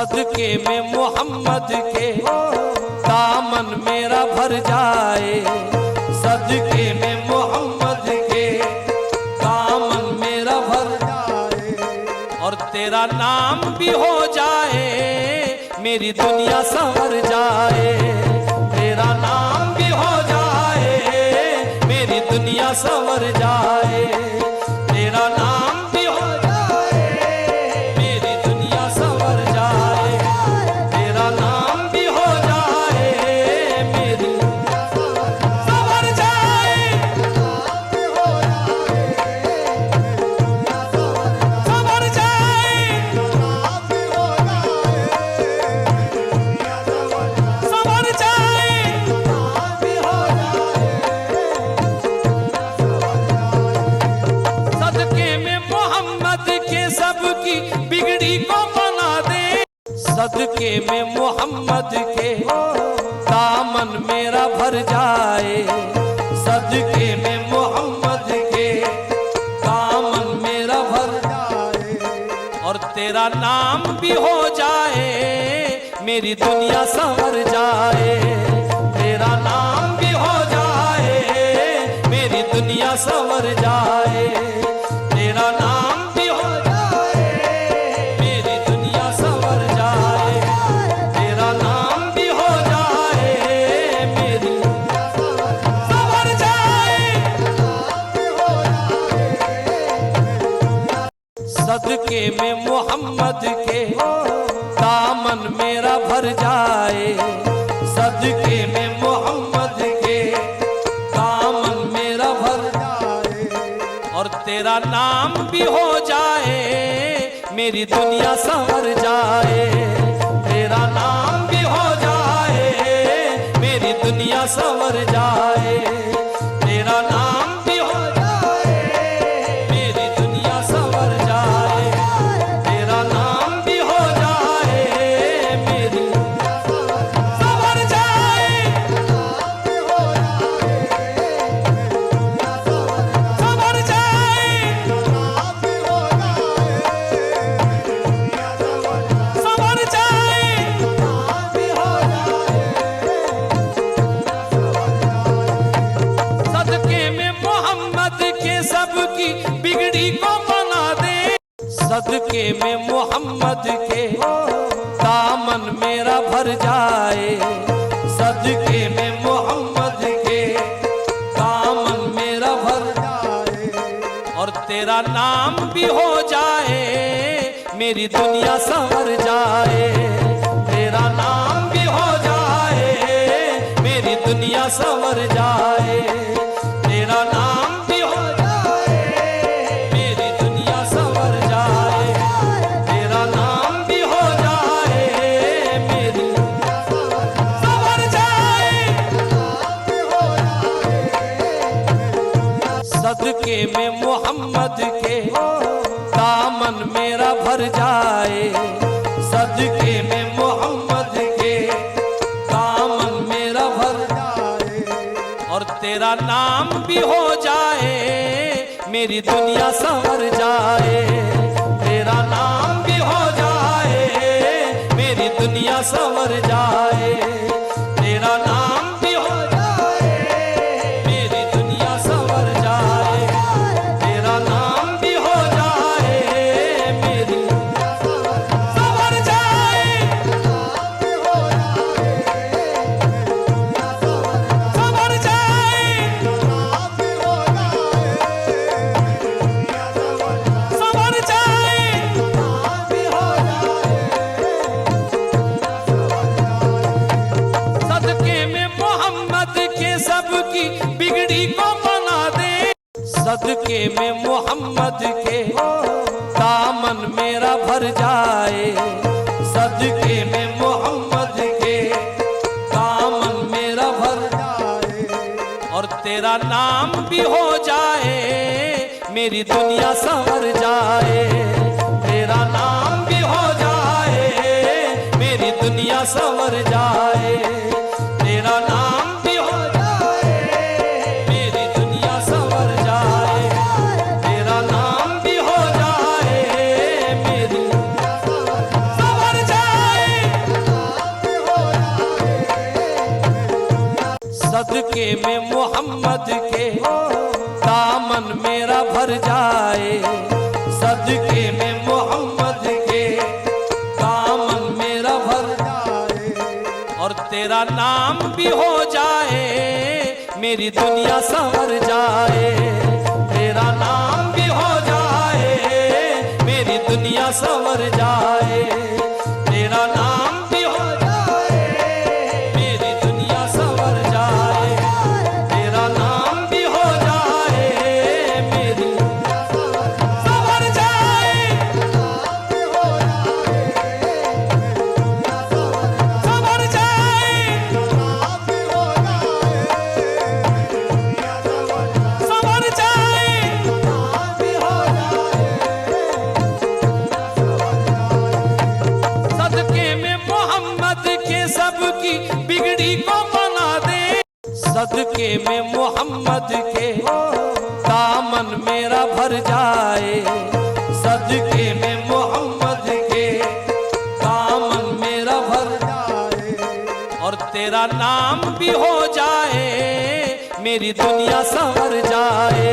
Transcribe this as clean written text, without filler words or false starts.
सदके में मोहम्मद के दामन मेरा भर जाए, सदके में मोहम्मद के दामन मेरा भर जाए, और तेरा नाम भी हो जाए मेरी दुनिया संवर जाए, तेरा नाम भी हो जाए मेरी दुनिया संवर जाए, तेरा नाम भी हो जाए मेरी दुनिया संवर जाए, तेरा नाम भी हो जाए मेरी संवर जाए, संवर जाए, संवर जाए। सदके में मोहम्मद के सबकी बिगड़ी को बना दे, सदके में मोहम्मद के दामन मेरा भर जाए, सदके में मोहम्मद के दामन मेरा भर जाए, और तेरा नाम भी हो जाए मेरी दुनिया संवर जाए, तेरा नाम भी हो जाए मेरी दुनिया संवर जाए, तेरा नाम भी हो जाए मेरी दुनिया संवर जाए, तेरा नाम भी हो जाए मेरी संवर जाए। सदके में मोहम्मद के दामन मेरा भर जाए, सदके में मोहम्मद के दामन मेरा भर जाए, और तेरा नाम भी हो जाए मेरी दुनिया संवर जाए, तेरा नाम भी हो जाए मेरी दुनिया संवर जाए, तेरा नाम भी हो जाए मेरी दुनिया संवर जाए, तेरा नाम भी हो जाए मेरी संवर जाए, संवर जाए, संवर जाए। सदके में मोहम्मद के सबकी बिगड़ी को बना दे, सदके में मोहम्मद के दामन मेरा भर जाए, सदके में मोहम्मद के दामन मेरा भर जाए, और तेरा नाम भी हो जाए मेरी दुनिया संवर जाए, तेरा नाम भी हो जाए मेरी दुनिया संवर जाए, तेरा नाम भी हो जाए मेरी दुनिया संवर जाए, तेरा नाम भी हो जाए मेरी संवर जाए। सदके में मोहम्मद के दामन मेरा भर जाए, सदके में मोहम्मद के दामन मेरा भर जाए, और तेरा नाम भी हो जाए मेरी दुनिया संवर जाए, तेरा नाम भी हो जाए मेरी दुनिया संवर जाए, तेरा नाम भी हो जाए मेरी दुनिया संवर जाए, तेरा नाम भी हो जाए मेरी संवर जाए, संवर जाए, संवर जाए। सदके में मोहम्मद के सबकी बिगड़ी को बना दे, सदके में मोहम्मद के दामन मेरा भर जाए, सदके में मोहम्मद के दामन मेरा भर जाए, और तेरा नाम भी हो जाए मेरी दुनिया संवर जाए, तेरा नाम भी हो जाए मेरी दुनिया संवर जाए, तेरा नाम भी हो जाए मेरी दुनिया संवर जाए, तेरा नाम भी हो जाए मेरी संवर जाए। सदके में मोहम्मद के दामन मेरा भर जाए, सदके में मोहम्मद के दामन मेरा भर जाए। और तेरा नाम भी हो जाए मेरी दुनिया संवर जाए, तेरा नाम भी हो जाए मेरी दुनिया संवर जाए, तेरा नाम भी हो जाए मेरी दुनिया संवर जाए, तेरा नाम भी हो जाए मेरी संवर जाए, संवर जाए, संवर जाए। सदके में मोहम्मद के सबकी बिगड़ी को बना दे, सदके में मोहम्मद के दामन मेरा भर जाए, सदके में मोहम्मद के दामन मेरा भर जाए। और तेरा नाम भी हो जाए मेरी दुनिया संवर जाए,